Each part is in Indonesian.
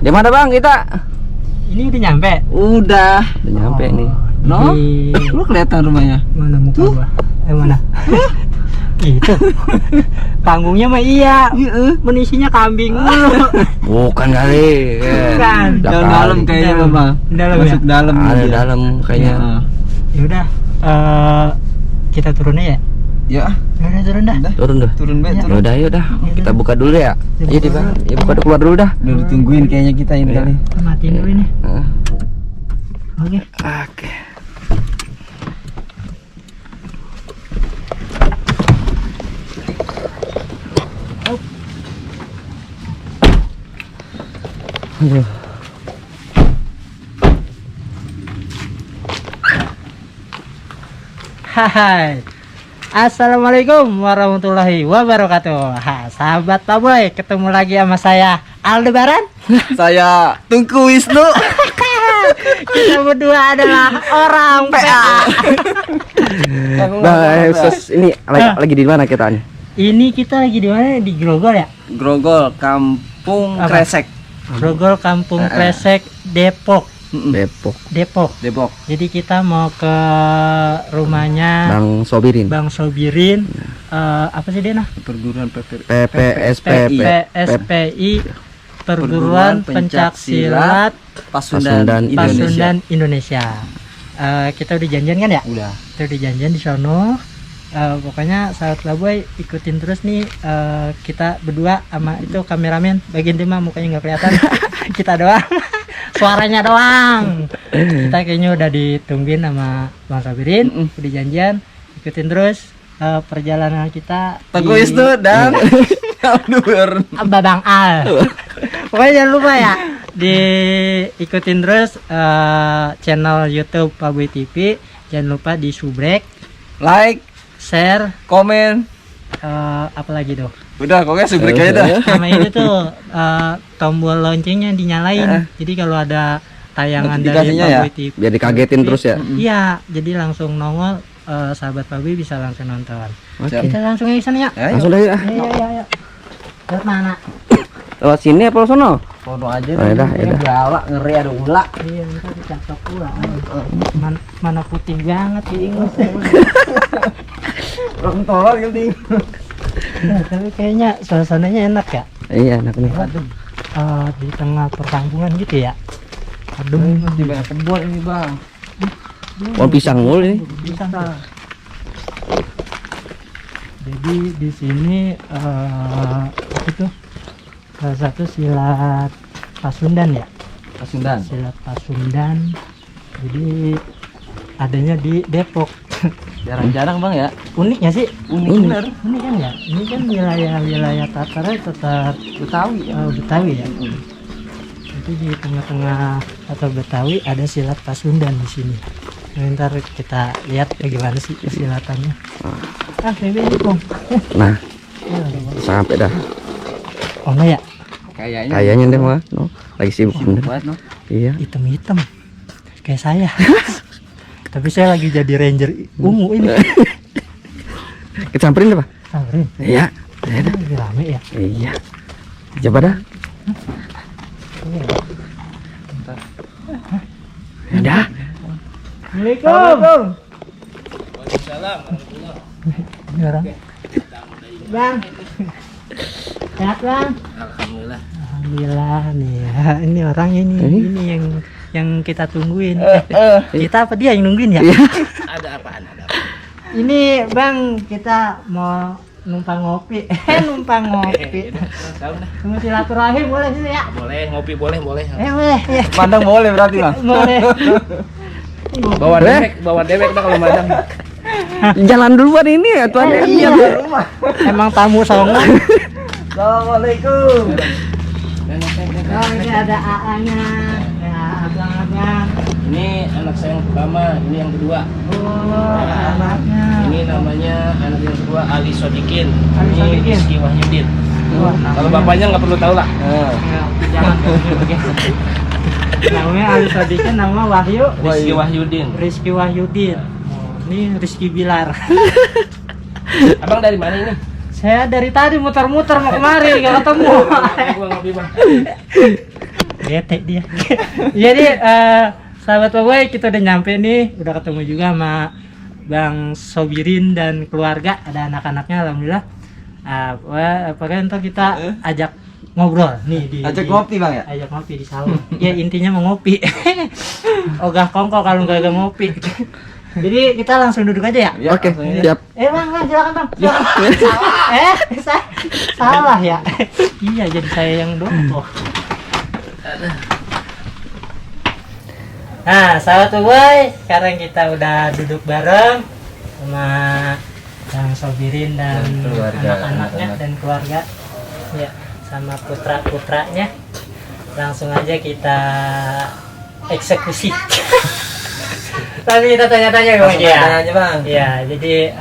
Di mana bang kita? Ini udah nyampe. Udah nyampe nih. No? Lu kelihatan rumahnya? Mana muka gua? Mana? Itu. Panggungnya mah iya. Menisinya kambing mulu. Bukan kali. Bukan. Dalam kayaknya bang. Dalam Masuk ya? dalam. Ada dalam kayaknya. Ya udah. Kita turun ya. Ya. Udah turun dah. Turun dah. Turun be, Ya turun. udah, yuk dah. Kita buka dulu ya. Ayo di bang. Ya buka dulu, keluar dulu dah. Udah ditungguin kayaknya kita ini kali. Matiin dulu ini. Oke. Oke. Aduh. Hai. Assalamualaikum warahmatullahi wabarakatuh. Sahabat Pak Boy, ketemu lagi sama saya Aldebaran. Saya Tungku Wisnu. Kita berdua adalah orang PA. Bang, ini lagi di mana kita nih? Ini kita lagi di mana? Di Grogol ya? Grogol, Kampung Apa? Kresek. Grogol Kampung Kresek, Depok. Depok. Depok. Jadi kita mau ke rumahnya Bang Sobirin. Bang Sobirin. Apa sih dia nah? Perguruan PP. PPSPP. PSPI Perguruan Pencak Silat Pasundan Pasundan Indonesia. Kita udah janjian kan ya? Udah. Kita udah janjian di sono. Pokoknya sahabat Laboy ikutin terus nih, kita berdua sama itu kameramen bagian tema mukanya nggak kelihatan. Kita doang. Suaranya doang. Kita kayaknya udah ditungguin sama Bang Sobirin. Udah janjian, ikutin terus perjalanan kita. Tunggu Wisnu dan Nur. Babang Al. Pokoknya jangan lupa ya, diikutin terus channel YouTube Pak Boy TV. Jangan lupa di subrek, Like, share, komen. apa lagi tuh? Udah, pokoknya subrek aja dah. Sama ini tuh tombol loncengnya dinyalain. Jadi kalau ada tayangan dari Notifikasinya Pak ya? Boy TV, Biar dikagetin terus ya. iya, jadi langsung nongol, sahabat Pak Boy bisa langsung nonton. Oke. Kita langsung ke sana ya. Langsung dah ya. Iya. Lewat mana? Lewat sini apa lewat sono? Foto aja. Oh, yaudah, yaudah. Galak, ngeri ada ular. Iya, ntar dicatok pula. Mana putih banget sih Ingus. Orang tolol gitu. Nah, tapi kayaknya suasananya enak ya. Iya, enak nih. Di tengah perkampungan gitu ya. Aduh, Masih banyak kebun ini, Bang. Pohon pisang mulu ini. bisa. Jadi di sini apa tuh? Salah satu silat Pasundan ya. Pasundan. Silat Pasundan. Jadi adanya di Depok. Jarang-jarang, Bang ya. Uniknya sih, Unik bener. unik kan ya. Ini kan wilayah Tatarnya tetap Betawi ya. Betawi ya. Jadi di tengah-tengah atau Betawi ada silat Pasundan di sini. Nah, ntar kita lihat bagaimana sih silatannya. Bebe ini Bang. Nah, sampai dah. Oh no ya, Kayaknya deh mah. No, lagi sibuk bener. Buat no. Iya. hitam-hitam kayak saya. Tapi saya lagi jadi ranger ungu ini. Kita samperin deh, Pak. Samperin. Iya. Ini lagi rame ya. Iya. Coba dah. Udah. Assalamualaikum. Ini orang. Bang. Sehat Bang? Alhamdulillah. Alhamdulillah nih ya. Ini orang ini yang kita tungguin. Kita apa dia yang nungguin ya? Ada apaan? Ini Bang, kita mau numpang ngopi. Numpang ngopi. Tunggu silaturahim boleh sini ya? Boleh, ngopi boleh. Boleh ya. Mandang boleh berarti, Bang. Boleh. Bawa dewek Bang kalau mandang. Jalan duluan ini ya, tuan. Iya. Emang tamu songan. Assalamualaikum. Oh, ini ada AA-nya. Ya, abang-abang. Ini anak saya yang pertama, ini yang kedua. Oh, anaknya. Ini namanya anak yang kedua Ali Sodikin. Ali Ini Sodikin. Rizky Wahyudin. Wah, Kalau bapaknya nggak perlu tahu lah. jangan namanya Ali Sodikin, nama Wahyu Rizky Wahyudin. Rizky Wahyudin. Ini Rizky Bilar. Abang dari mana ini? Saya dari tadi muter-muter mau kemari nggak ketemu. Gua ngopi Bang. bete dia. Jadi sahabat Boboiboy, kita udah nyampe nih, udah ketemu juga sama Bang Sobirin dan keluarga, ada anak-anaknya alhamdulillah. Apakah ntar kita ajak ngobrol nih Ajak ngopi Bang ya? ajak ngopi di salon. Ya intinya mau ngopi. Ogah kongko kalau nggak ngopi. Jadi kita langsung duduk aja ya. Oke, siap. Bang, silakan bang. Salah ya. Iya, jadi saya yang doang. Nah, sahabat Boboiboy, sekarang kita udah duduk bareng sama Bang Sobirin dan anak-anaknya dan keluarga. Ya, sama putra-putranya. Langsung aja kita eksekusi. Tapi kita tanya-tanya Bang ya. Tanya Bang. Ya, jadi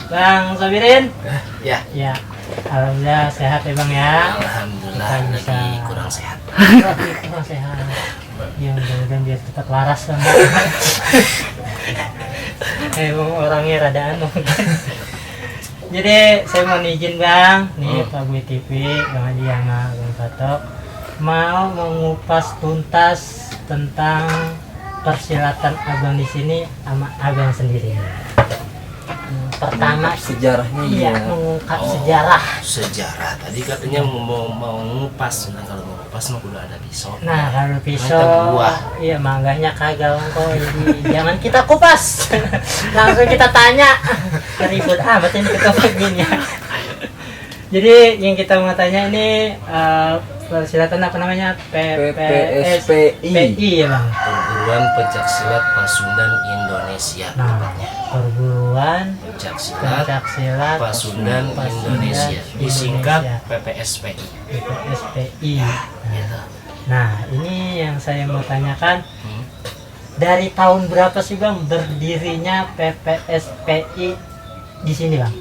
Bang Sobirin. Ya. Ya, alhamdulillah sehat ya Bang ya. Alhamdulillah Kita lagi kurang sehat. Kurang sehat. Ya mudah-mudahan biar tetap waras Bang. Emang orangnya rada anu. Jadi saya mau izin Bang, nih Pak Boy TV, Bang Haji sama Bang Patok mau mengupas tuntas tentang persilatan abang di sini sama abang sendiri. Pertama Sejarahnya iya mengungkap sejarah. Sejarah tadi katanya mau ngupas, nah kalau mau ngupas mah udah ada pisau. Nah kalau Kita pisau, buah. iya mangganya kagak kok, jadi jangan kita kupas, langsung kita tanya. Ribut amat ini kita begini ya. Jadi yang kita mau tanya ini persilatan apa namanya? PPSPI ya Bang. Perguruan Pencak Silat Pasundan Indonesia. Nah, perguruan Pencak Silat Pencaksilat Pasundan Indonesia, disingkat PPSPI. PPSPI. Gitu. Nah, ini yang saya mau tanyakan, dari tahun berapa sih Bang berdirinya PPSPI di sini Bang?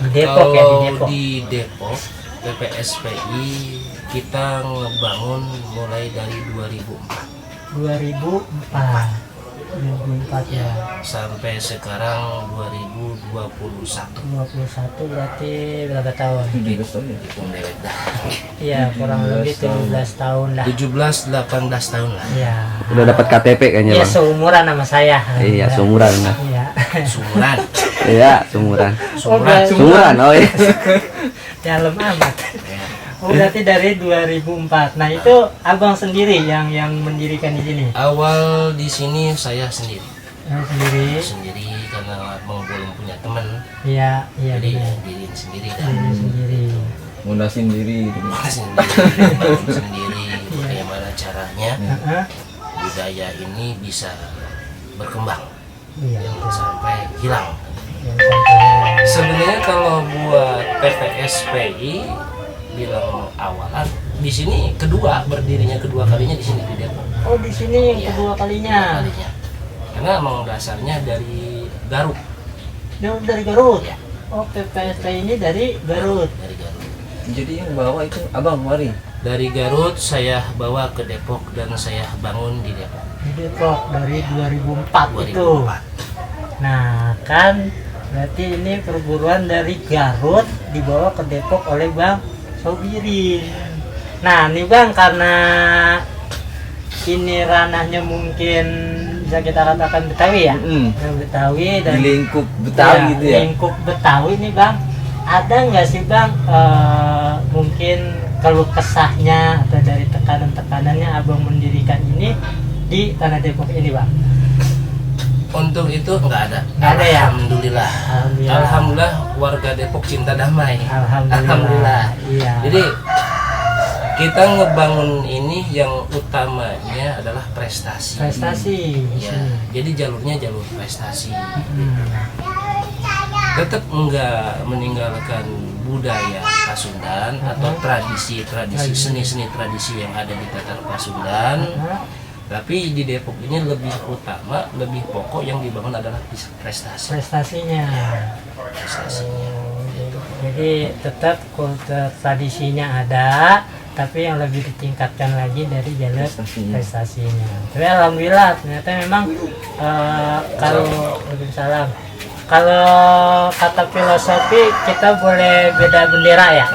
Di Depok ya, di Kalau Depok. di Depok, PPSPI kita ngebangun mulai dari 2004 ya. sampai sekarang 2021. 21 berarti berapa tahun? Hitung dewek dah. Iya, kurang lebih 17 tahun lah. 17-18 tahun lah. Iya. Udah dapat KTP kayaknya Iya, Bang. seumuran sama saya. Iya, seumuran. Nah. Iya. Sumuran. Iya, seumuran. Sumuran. Seumuran, oh iya. Dalam amat. Ya. Oh, berarti dari 2004. Nah, itu Abang sendiri yang mendirikan di sini. Awal di sini saya sendiri. Sendiri. Karena Abang belum punya teman. Iya, iya Jadi benar. diriin sendiri kan. Sendiri. Mundasin diri. Sendiri bagaimana caranya Heeh. budaya ini bisa berkembang, Iya. jangan sampai hilang. Yang sampai Sebenarnya kalau buat PPSPI bilang awalan di sini berdirinya kedua kalinya di sini di Depok. Oh, di sini yang Iya, kedua kalinya. kalinya. Karena emang dasarnya dari Garut. Dari Garut. Ya. Oh, PPSPI ini dari Garut. Dari Garut. Jadi yang bawa itu Abang Wari. Dari Garut saya bawa ke Depok dan saya bangun di Depok. Di Depok dari 2004 itu. 2004. Nah, kan berarti ini perburuan dari Garut dibawa ke Depok oleh Bang Sobirin. Nah, nih Bang, karena ini ranahnya mungkin bisa kita katakan Betawi ya. Yang Betawi dan Di lingkup Betawi ya, gitu ya. lingkup Betawi nih Bang. Ada nggak sih Bang mungkin keluh kesahnya atau dari tekanan-tekanannya Abang mendirikan ini di Tanah Depok ini Bang? Untuk itu nggak ada. Nggak ada ya? Alhamdulillah. Alhamdulillah. Alhamdulillah warga Depok cinta damai. Alhamdulillah. Iya. Jadi kita ngebangun ini yang utamanya adalah prestasi. Prestasi. Ya, jadi jalurnya jalur prestasi. Hmm. Tetap enggak meninggalkan budaya Pasundan atau tradisi-tradisi seni-seni tradisi yang ada di Tatar Pasundan. Tapi di Depok ini lebih utama, lebih pokok yang dibangun adalah prestasi. Prestasinya. Jadi tetap kultur tradisinya ada, tapi yang lebih ditingkatkan lagi dari jalur prestasinya. Tapi alhamdulillah ternyata memang kalau Waalaikumsalam. Kalau kata filosofi kita boleh beda bendera ya,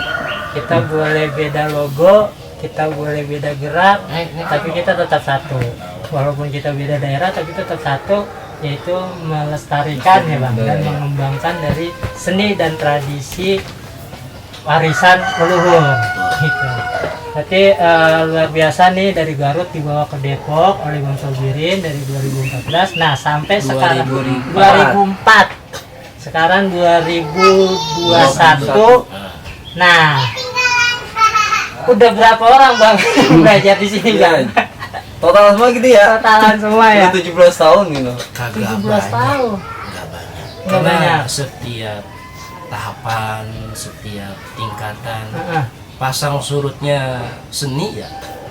kita boleh beda logo, kita boleh beda gerak, tapi kita tetap satu. Walaupun kita beda daerah, tapi tetap satu, yaitu melestarikan ya bang, dan mengembangkan dari seni dan tradisi warisan leluhur. Gitu. Berarti luar biasa nih, dari Garut dibawa ke Depok oleh Bang Sobirin dari 2014. Nah sampai sekarang 2004. Sekarang 2021. Nah, udah berapa orang bang belajar di sini bang? Total semua gitu ya? Totalan semua ya? 17 tahun gitu. Kagak 17 banyak. tahun. Nggak banyak. Nggak Karena banyak. setiap tahapan, setiap tingkatan, Heeh. pasang surutnya seni ya,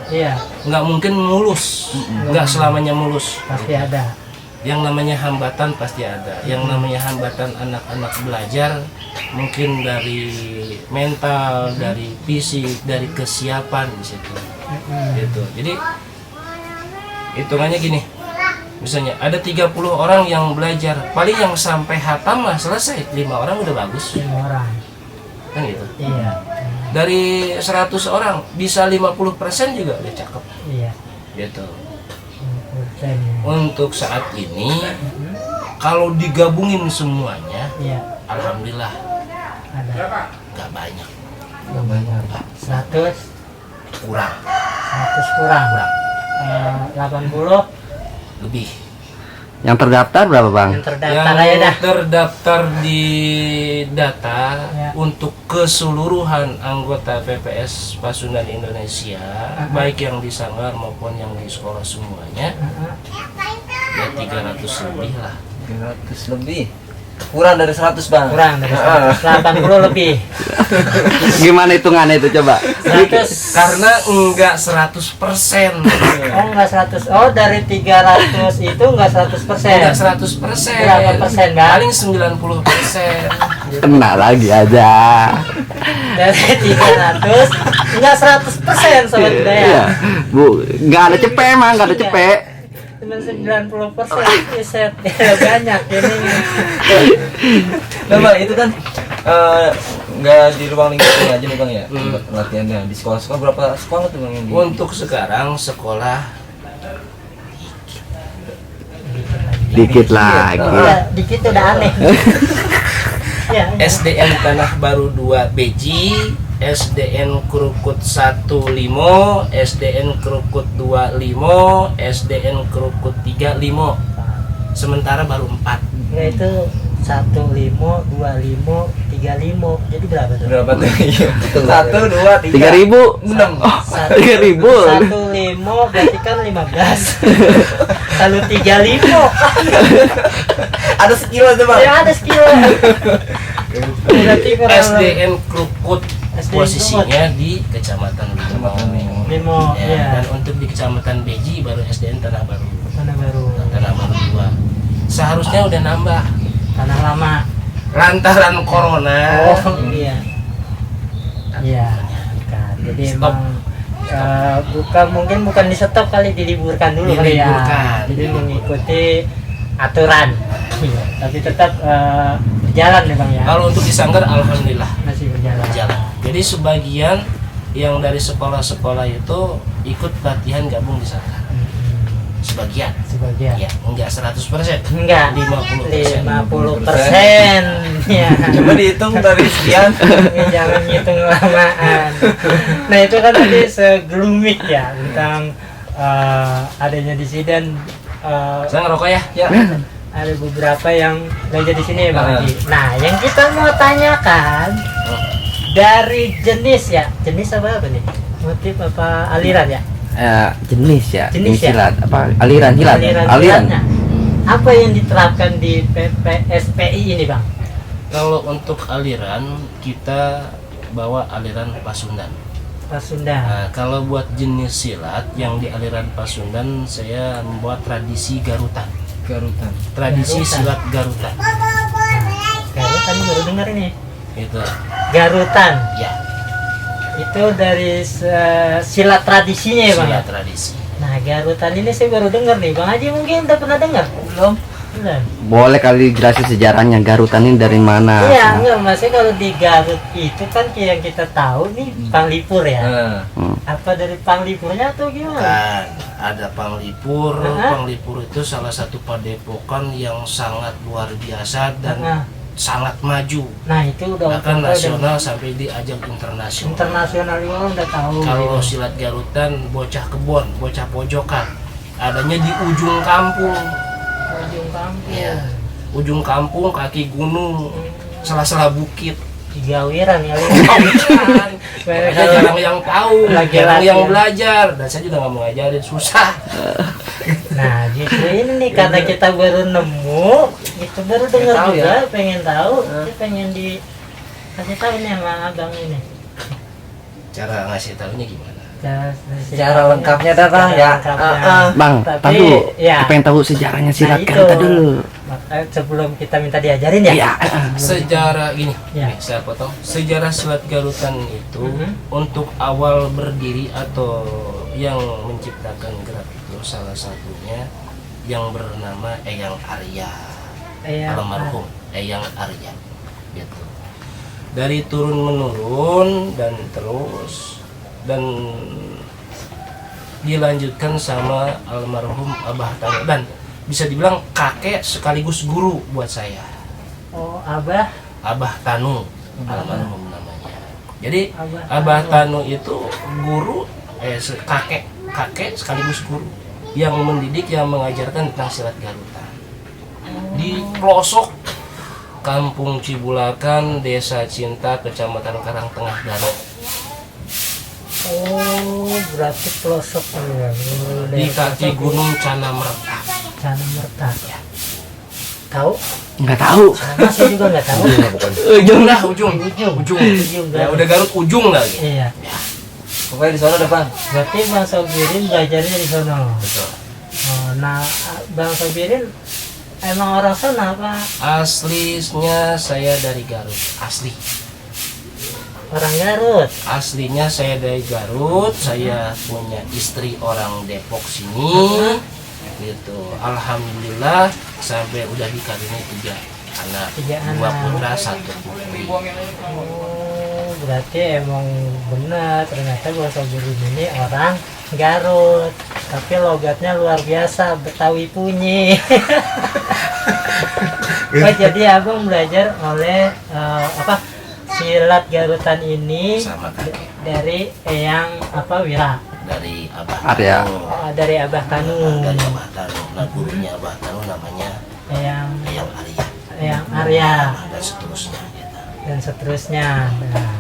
Iya, nggak mungkin mulus, nggak selamanya mulus. pasti ada. Yang namanya hambatan pasti ada. Yang namanya hambatan anak-anak belajar mungkin dari mental, dari fisik, dari kesiapan di situ. Gitu. Jadi hitungannya gini. Misalnya ada 30 orang yang belajar, paling yang sampai hatam lah selesai, 5 orang udah bagus. 5 orang. Kan gitu. Iya, Dari 100 orang bisa 50% juga udah cakep. iya. Gitu. 50% ya. Untuk saat ini kalau digabungin semuanya, Iya, alhamdulillah ada. nggak banyak, 100, kurang 100 kurang. 80 lebih. Yang terdaftar berapa bang? yang terdaftar Yang aja dah. terdaftar di data Ya. untuk keseluruhan anggota PPS Pasundan Indonesia, baik yang di Sanggar maupun yang di sekolah semuanya, ya 300 lebih lah. 300 lebih. Kurang dari 100 bang. Kurang dari 180 lebih. Gimana hitungannya itu coba? 100. Karena enggak 100%. Oh enggak 100. Oh dari 300 itu enggak 100%. Enggak 100%. Berapa persen, Bang? Paling 90%. Kena lagi aja. Dari 300 enggak 100% sobat Iya. budaya. Bu, nggak ada cepet emang, nggak ada cepet. Cuma 90% set banyak ini. Nah bang, itu kan nggak di ruang lingkup ini aja nih bang ya, latihannya di sekolah-sekolah. Berapa sekolah tuh bang yang di? Untuk sekarang sekolah Dikit lagi. Dikit udah aneh. Ya, SDN Tanah Baru 2 Beji, SDN Krukut 1 Limo, SDN Krukut 2 Limo, SDN Krukut 3 Limo. Sementara baru 4. ya itu 1 limo, 2 limo, 3 limo. Jadi berapa tuh? Berapa tuh? 1, 2, 3. 1, 3.000. 3.000. 1 limo berarti kan 15. Kalau 3 limo Ada sekilo tuh bang. ya ada sekilo. Berarti kurang SDN Krukut SDN posisinya di Kecamatan Limo. limo Ya, ya. dan untuk di Kecamatan Beji baru SDN Tanah Baru. Mana baru? Tanah Baru 2. Seharusnya udah nambah. Tanah lama. Lantaran corona. Oh iya. Iya. Kan. Jadi Stop. emang bukan di stop kali, diliburkan dulu kali ya. Diliburkan. Jadi mengikuti aturan. Iya. Tapi tetap berjalan nih bang ya. Kalau untuk di Sanggar alhamdulillah Masih berjalan. berjalan. Jadi sebagian yang dari sekolah-sekolah itu ikut latihan gabung di Sanggar. Sebagian. Sebagian. Ya, enggak 100%. Enggak. 50%. 50%. Ya. Coba dihitung dari sekian. Jangan ngitung lamaan. Nah itu kan tadi segelumik ya tentang adanya di sini dan Saya ngerokok ya. Ya. ada beberapa yang belajar di sini Bang Haji. Nah yang kita mau tanyakan dari jenis apa nih? Motif apa aliran ya? Jenis ya. Jenis ya? Silat. Apa? Aliran silat. Aliran. silatnya. Apa yang diterapkan di PPSPI ini Bang? Kalau untuk aliran kita bawa aliran Pasundan. Pasundan. Nah, kalau buat jenis silat yang di aliran Pasundan saya membuat tradisi Garutan. Tradisi Garutan. silat Garutan. Garutan baru dengar ini. Itu. Garutan. Ya, Itu dari silat tradisinya ya Bang? silat Ya? tradisi. Nah Garutan ini saya baru dengar nih Bang Haji, mungkin udah pernah dengar? Belum. Boleh kali jelasin sejarahnya Garutan ini dari mana? Iya, enggak maksudnya kalau di Garut itu kan yang kita tahu nih Panglipur ya. Apa dari Panglipurnya atau gimana? Kan ada Panglipur. Hah? Panglipur itu salah satu padepokan yang sangat luar biasa dan sangat maju. Nah itu udah Bahkan udah- nasional sampai di ajang internasional. internasional juga udah tahu. Kalau silat Garutan bocah kebon, bocah pojokan, adanya di ujung kampung. ujung kampung. Iya. Ujung kampung, kaki gunung, sela-sela bukit. Gawiran ya. Kan, makanya jarang yang tahu, Lagi jarang yang latihan. belajar, dan saya juga nggak mau ngajarin, susah. Nah justru ini nih karena kita baru nemu, itu baru dengar tahu juga, ya. pengen tahu, kita pengen di kasih tahu nih sama abang ini. Cara ngasih tahunya gimana? Secara lengkapnya dah, Bang, ya. Bang, Tapi, tahu. ya. Pengen tahu sejarahnya silat Nah, Garutan itu. dulu. Makanya sebelum kita minta diajarin ya. Iya. Sejarah gini, Ya. nih, saya potong. Sejarah silat Garutan itu Mhm. untuk awal berdiri atau yang menciptakan gerak itu salah satunya yang bernama Eyang Arya, Iya. almarhum Eyang Arya, gitu. Dari turun menurun dan terus dan dilanjutkan sama almarhum Abah Tanu dan bisa dibilang kakek sekaligus guru buat saya. Oh abah. Abah Tanu almarhum namanya. Jadi Abah Abah Tanu itu guru kakek sekaligus guru yang mendidik, yang mengajarkan tentang silat Garutan di pelosok Kampung Cibulakan, Desa Cinta, Kecamatan Karangtengah, Garut. Oh berarti pelosok ya. Di kaki Gunung Cana Merta. Cana Merta ya. Tahu? Nggak tahu. Sama saya juga nggak tahu. Ujung lah, ujung. Ujung. Ya udah Garut ujung lagi. Iya. Pokoknya di sana ada, Bang. Berarti Bang Sobirin belajarnya di sono. Betul. Oh, nah Bang Sobirin emang orang sana apa? Aslinya saya dari Garut, asli. Orang Garut. Aslinya saya dari Garut, saya punya istri orang Depok sini, gitu. Alhamdulillah sampai udah dikawinin 3 anak, 3 2 anak. putra 1 putri. Oh, berarti emang benar ternyata Bang Sobirin ini orang Garut. Tapi logatnya luar biasa, Betawi punyi. Oh, jadi abang belajar oleh silat Garutan ini Sama kakek dari Eyang Wira, dari Abah Arya. Tanu. dari Abah Tanu, Dari Abah Tanu, nah gurunya Abah Tanu namanya Eyang Eyang Arya Arya dan seterusnya, gitu. dan seterusnya. Nah,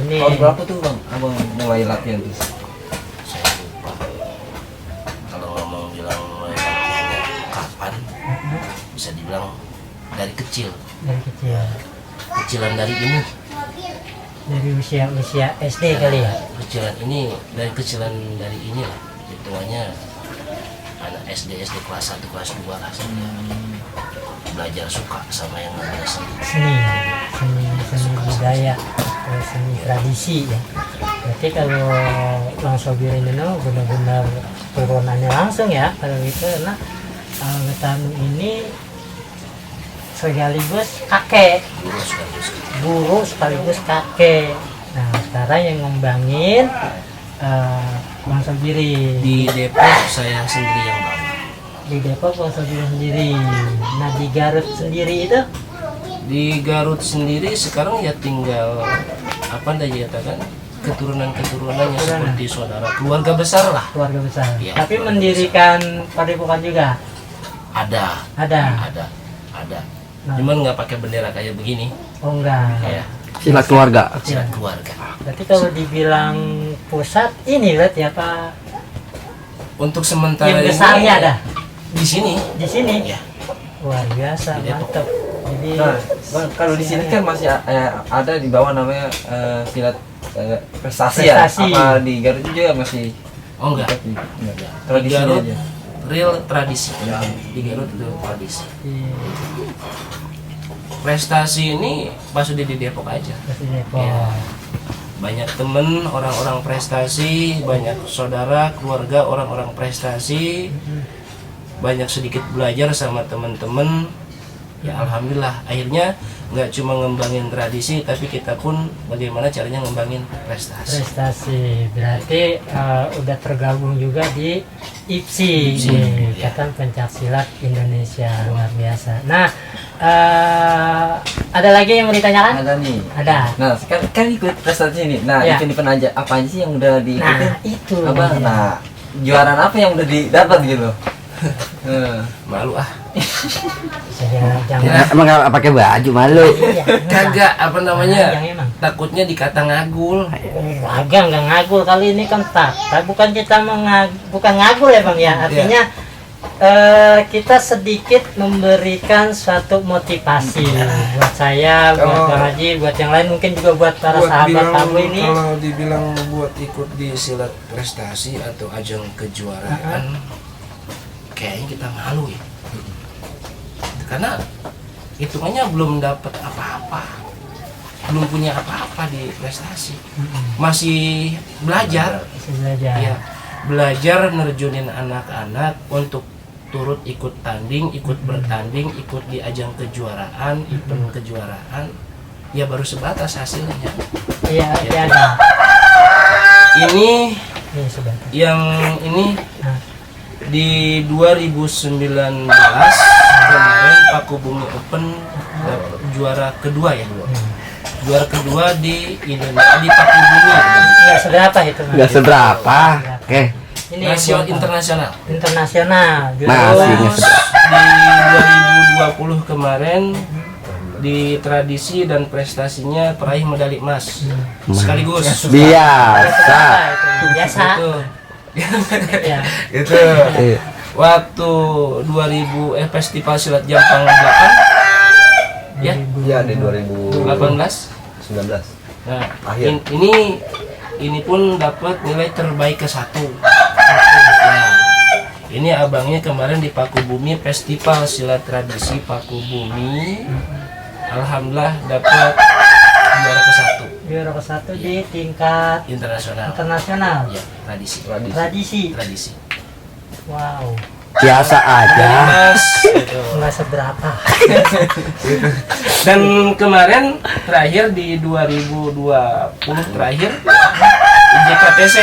ini Tahun berapa tuh, Bang, Abang mulai latihan tuh? Saya lupa kalau ngomong bilang mulai latihannya kapan, bisa dibilang dari kecil, dari kecil, kecilan dari ini, dari usia SD kali ya. kecilan ini, dari kecilan dari ini lah, hitungannya anak SD kelas 1 kelas 2 lah saya. Belajar suka sama yang namanya seni. seni budaya, seni tradisi ya. Berarti kalau Bang Sobirin ini benar-benar turunannya langsung ya kalau gitu, karena Tanu ini sekaligus kakek, guru sekaligus kakek. Nah sekarang yang ngembangin Bang Sobirin Di Depok saya sendiri yang bawa. di Depok, Bang Sobirin sendiri. Nah di Garut sendiri itu Di Garut sendiri sekarang ya tinggal apa anda katakan keturunan-keturunannya seperti saudara keluarga besar lah. keluarga besar, Iya, tapi keluarga mendirikan padepokan juga Ada. ada. Nah. Cuman nggak pakai bendera kayak begini, Oh enggak. ya. Silat keluarga. Silat keluarga. Berarti kalau dibilang pusat ini berarti apa? Untuk sementara Yang besarnya ada di sini. di sini. Ya. Luar biasa, Di Depok. mantap. Jadi Nah, Bang, kalau di sini kan masih ada di bawah namanya silat prestasi ya. Prestasi. Apa di Garut juga masih Oh enggak. enggak. Di Tradisi Garut aja. real tradisi. Di Garut itu tradisi. Prestasi ini pas udah di Depok aja. di Depok. Ya. Banyak temen orang-orang prestasi, banyak saudara, keluarga orang-orang prestasi. banyak sedikit belajar sama teman-teman. Ya alhamdulillah akhirnya nggak cuma ngembangin tradisi, tapi kita pun bagaimana caranya ngembangin prestasi. Prestasi berarti udah tergabung juga di IPSI, Ikatan Pencaksilat Indonesia, luar biasa. Nah, ada lagi yang mau ditanyakan? Ada nih. Ada. Nah, sekarang kan ikut prestasi ini. Nah, Ya. event aja apa aja sih yang udah diikutin? Nah, itu. Apa? dia. Nah, juaraan apa yang udah didapat gitu? Malu ah. Jangan. Emang nggak pakai baju malu? Iya, Kagak apa namanya? Yang emang. Takutnya dikata ngagul. Agak nggak ngagul kali ini kan tak. Bukan kita bukan ngagul ya bang ya. Artinya kita sedikit memberikan suatu motivasi buat saya, buat Bang Haji, buat yang lain, mungkin juga buat para sahabat tamu ini. Kalau dibilang buat ikut di silat prestasi atau ajang kejuaraan, kayaknya kita malu ya. Karena hitungannya belum dapat apa-apa, belum punya apa-apa di prestasi, masih belajar. Ya, belajar nerjunin anak-anak untuk turut ikut tanding, ikut bertanding, ikut di ajang kejuaraan, event kejuaraan. Ya baru sebatas hasilnya. Iya, iya ada. Ini sebentar. yang ini Nah. di 2019 kemarin Pakubumi Open dapet juara kedua ya. Juara kedua di Indonesia di Pakubumi. Nggak seberapa itu Mas? Nggak seberapa. Oke. Ini Nasional yang internasional. internasional. Masih nggak Terus di 2020 kemarin di tradisi dan prestasinya peraih medali emas sekaligus. Biasa. Biasa. Itu. Ya. Gitu. Iya. Waktu 2000 Festival Silat Jampang 8 ya Iya di 2019. 18. Nah, Akhir. ini pun dapat nilai terbaik ke-1. Nah, ini abangnya kemarin di Pakubumi Festival Silat Tradisi Pakubumi. Alhamdulillah dapat juara ke-1 Juara ke-1 di tingkat internasional. internasional. Ya, tradisi. Tradisi. Wow. Biasa aja. Mas, gitu. Nggak seberapa. Dan kemarin terakhir di 2020 terakhir JKTC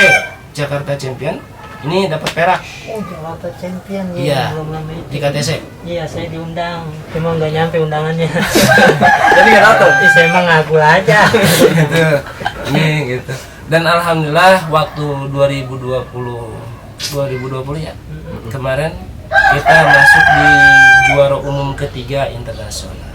Jakarta Champion ini dapat perak Oh, Jakarta Champion ya. Iya. Belum lama itu. di KTC. Iya, saya diundang. Cuma nggak nyampe undangannya. Jadi nggak datang. Saya emang ngagul aja. Gitu. Ini gitu. Dan alhamdulillah waktu 2020 ya. Kemarin kita masuk di juara umum ketiga internasional.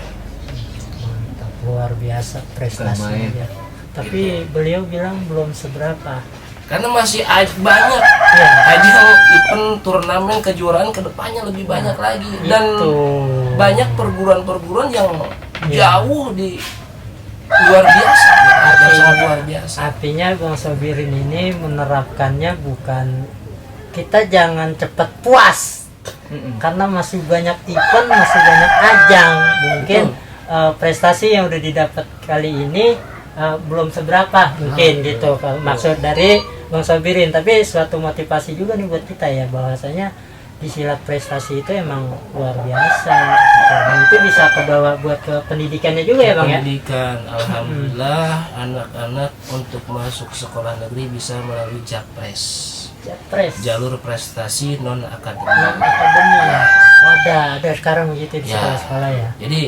Mantap, luar biasa prestasinya Lumayan. dia. Tapi beliau bilang belum seberapa. Karena masih banyak Iya. ajang event turnamen kejuaraan kedepannya lebih banyak lagi dan Itu. banyak perguruan-perguruan yang Iya. jauh di luar biasa, yang sangat luar biasa. Artinya Bang Sobirin ini menerapkannya bukan kita jangan cepat puas karena masih banyak event, masih banyak ajang. Mungkin prestasi yang udah didapat kali ini belum seberapa mungkin gitu kalau maksud dari Bang Sobirin, tapi suatu motivasi juga nih buat kita ya, bahwasanya di silat prestasi itu emang luar biasa gitu. Dan itu bisa kebawa buat ke pendidikannya juga ya Bang ya. Pendidikan, alhamdulillah anak-anak untuk masuk sekolah negeri bisa melalui Japres, jalur prestasi non akademik. Akademi ya. Ada sekarang begitu di Ya. sekolah-sekolah ya. Jadi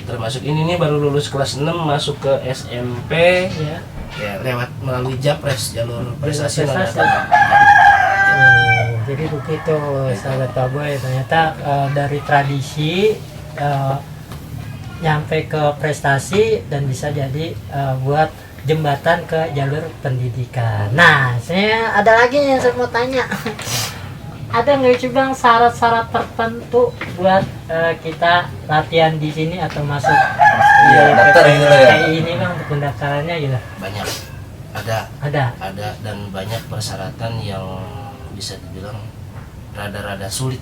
termasuk ini nih baru lulus kelas 6 masuk ke SMP Ya. ya lewat melalui Japres, jalur prestasi non prestasi. akademik. Jadi begitu sahabat Pak Boy, ternyata dari tradisi nyampe ke prestasi dan bisa jadi buat jembatan ke jalur pendidikan. Nah, saya ada lagi yang saya mau tanya. Ada nggak sih Bang syarat-syarat tertentu buat kita latihan di sini atau masuk Iya, daftar gitu lah ya. kayak ini Bang untuk pendaftarannya gitu? Banyak ada Ada. dan banyak persyaratan yang bisa dibilang rada-rada sulit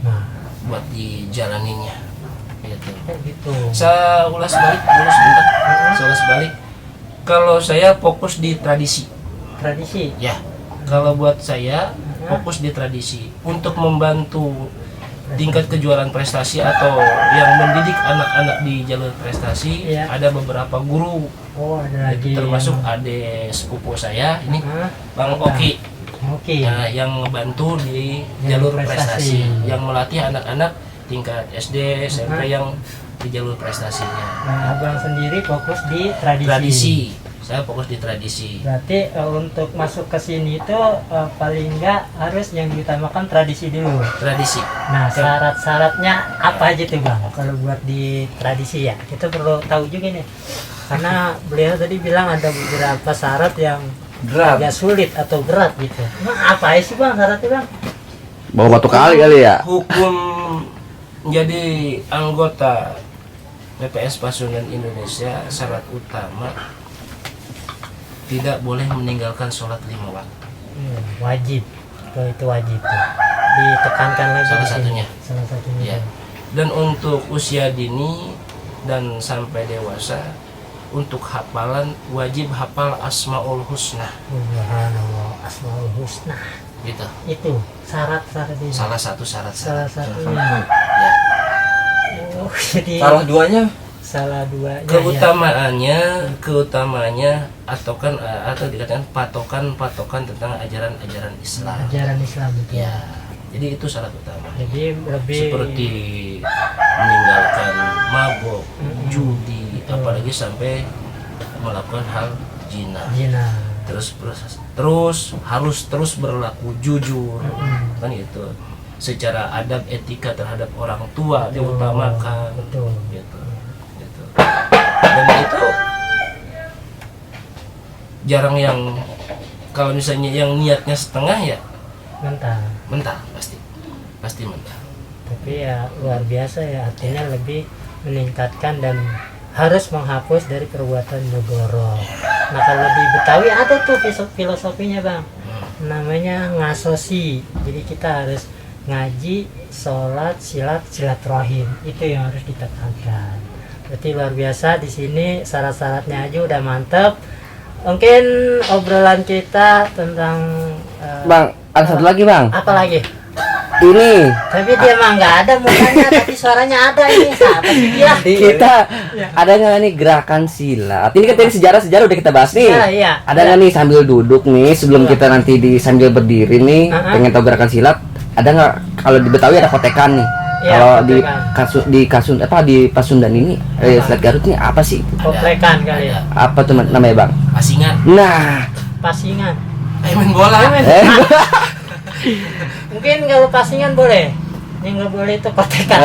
Nah, buat dijalaninya gitu. gitu. Saya ulas balik dulu sebentar. Saya ulas balik. Kalau saya fokus di tradisi Tradisi. ya, kalau buat saya fokus di tradisi untuk membantu tingkat kejuaraan prestasi atau yang mendidik anak-anak di jalur prestasi. Iya. Ada beberapa guru, Oh, ada lagi. termasuk adik sepupu saya ini Bang Oki. Oke. Nah, yang membantu di Jalur jalur prestasi. prestasi, yang melatih anak-anak tingkat SD, SMP yang di jalur prestasinya. Nah, abang sendiri fokus di tradisi. Tradisi, saya fokus di tradisi. Berarti untuk masuk ke sini itu paling enggak harus yang diutamakan tradisi dulu. Tradisi. Nah, syarat-syaratnya apa aja tuh bang? Kalau buat di tradisi ya, kita perlu tahu juga nih. Karena beliau tadi bilang ada beberapa syarat yang Berat. agak sulit atau berat gitu. Nah, apa sih bang syaratnya bang? Bawa batu kali ya. Hukum menjadi anggota PPS Pasundan Indonesia, syarat utama tidak boleh meninggalkan sholat 5 waktu. Wajib. Itu wajib tuh. Ditekankan lagi Salah di sini. satunya. Salah satunya. Ya. Dan untuk usia dini dan sampai dewasa, untuk hafalan wajib hafal Asmaul Husna. Subhanallah, Asmaul Husna. Gitu. Itu syarat-syarat ini. Salah satu syarat. Salah satunya. Ya. Oh, jadi Salah duanya salah dua. Keutamaannya atau dikatakan patokan tentang ajaran Islam. Ajaran Islam itu. Ya. Jadi itu syarat utama. Jadi lebih Seperti meninggalkan mabok, judi, apalagi sampai melakukan hal zina. zina. Terus harus terus berlaku jujur, kan gitu. Secara adab etika terhadap orang tua diutamakan, Betul. gitu. Dan itu jarang yang, kalau misalnya yang niatnya setengah ya mental, pasti mental. Tapi ya luar biasa ya, artinya lebih meningkatkan dan harus menghapus dari perbuatan mogorok. Nah kalau di Betawi ada tuh filosofinya bang, namanya ngasosi. Jadi kita harus ngaji, sholat, silaturahim, itu yang harus ditekankan. Berarti luar biasa di sini, syarat-syaratnya aja udah mantep. Mungkin obrolan kita tentang Bang, ada satu lagi bang. apa lagi? Ini Tapi dia mah nggak ada mukanya, tapi suaranya ada ini. Siapa sih dia? kita ada nggak nih gerakan silat? Ini kan tadi sejarah udah kita bahas nih. Iya. Ada nggak nih sambil duduk nih sebelum kita nanti sambil berdiri nih pengen tahu gerakan silat? Ada nggak, kalau di Betawi ada kotekan nih? Iya, Kalau kotekan. di Pasundan ini silat Garut ini apa sih? Koplekan kali ya. Apa tuh namanya bang? Pasingan, Nah, Pasingan. main bola. Mungkin kalau pasingan boleh. Yang nggak boleh itu kotekan.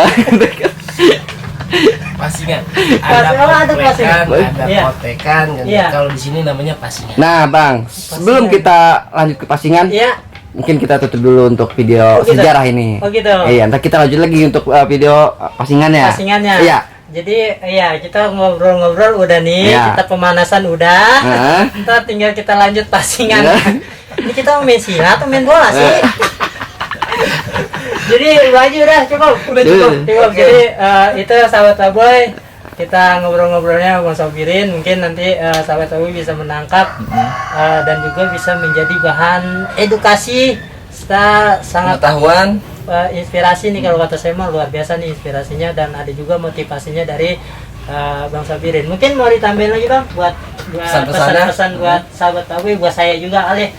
Pasingan. Ada pasingan. Ada Iya. kotekan. Iya. Kalau di sini namanya pasingan. nah bang, sebelum kita lanjut ke pasingan, Iya. mungkin kita tutup dulu untuk video Oh, gitu. sejarah ini. Oh, gitu. Iya, ntar kita lanjut lagi untuk video pasingannya. Pasingannya. Iya. Jadi ya kita ngobrol-ngobrol udah nih, Iya. kita pemanasan udah. Nah. Ntar tinggal kita lanjut pasingan. Iya. Ini kita mau main silat atau main bola sih? Jadi itu aja udah cukup. Cukup. Jadi itu sahabat Aboy, kita ngobrol-ngobrolnya Bang Sobirin, mungkin nanti sahabat Aboy bisa menangkap dan juga bisa menjadi bahan edukasi serta sangat pengetahuan. inspirasi nih, kalau kata saya mah luar biasa nih inspirasinya, dan ada juga motivasinya dari Bang Sabirin. Mungkin mau ditambahin lagi bang buat Pesan-pesannya? pesan-pesan buat sahabat Aboy, buat saya juga kali.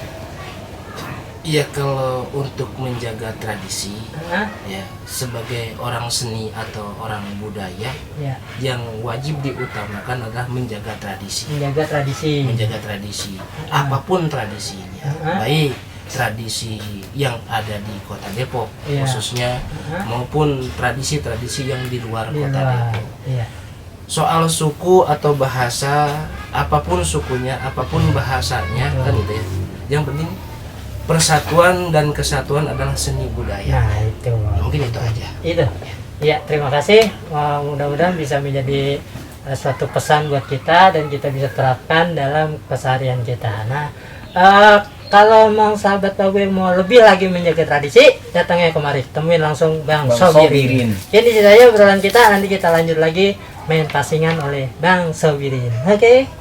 Iya, kalau untuk menjaga tradisi, Hah? ya sebagai orang seni atau orang budaya, Ya, yang wajib diutamakan adalah menjaga tradisi. menjaga tradisi. Menjaga tradisi, apapun tradisinya, baik tradisi yang ada di Kota Depok Iya. khususnya maupun tradisi-tradisi yang di luar Di Kota luar. Depok. Iya. Soal suku atau bahasa, apapun sukunya, apapun bahasanya, kan gitu ya. Yang penting persatuan dan kesatuan adalah seni budaya. Nah itu. Mungkin itu aja. Itu. Ya, terima kasih. Mudah-mudahan bisa menjadi suatu pesan buat kita dan kita bisa terapkan dalam keseharian kita. Nah, kalau mau sahabat Aboy mau lebih lagi menjaga tradisi, datangnya kemari, temuin langsung Bang Sobirin. Jadi di saya obrolan kita, nanti kita lanjut lagi main pasingan oleh Bang Sobirin. Oke.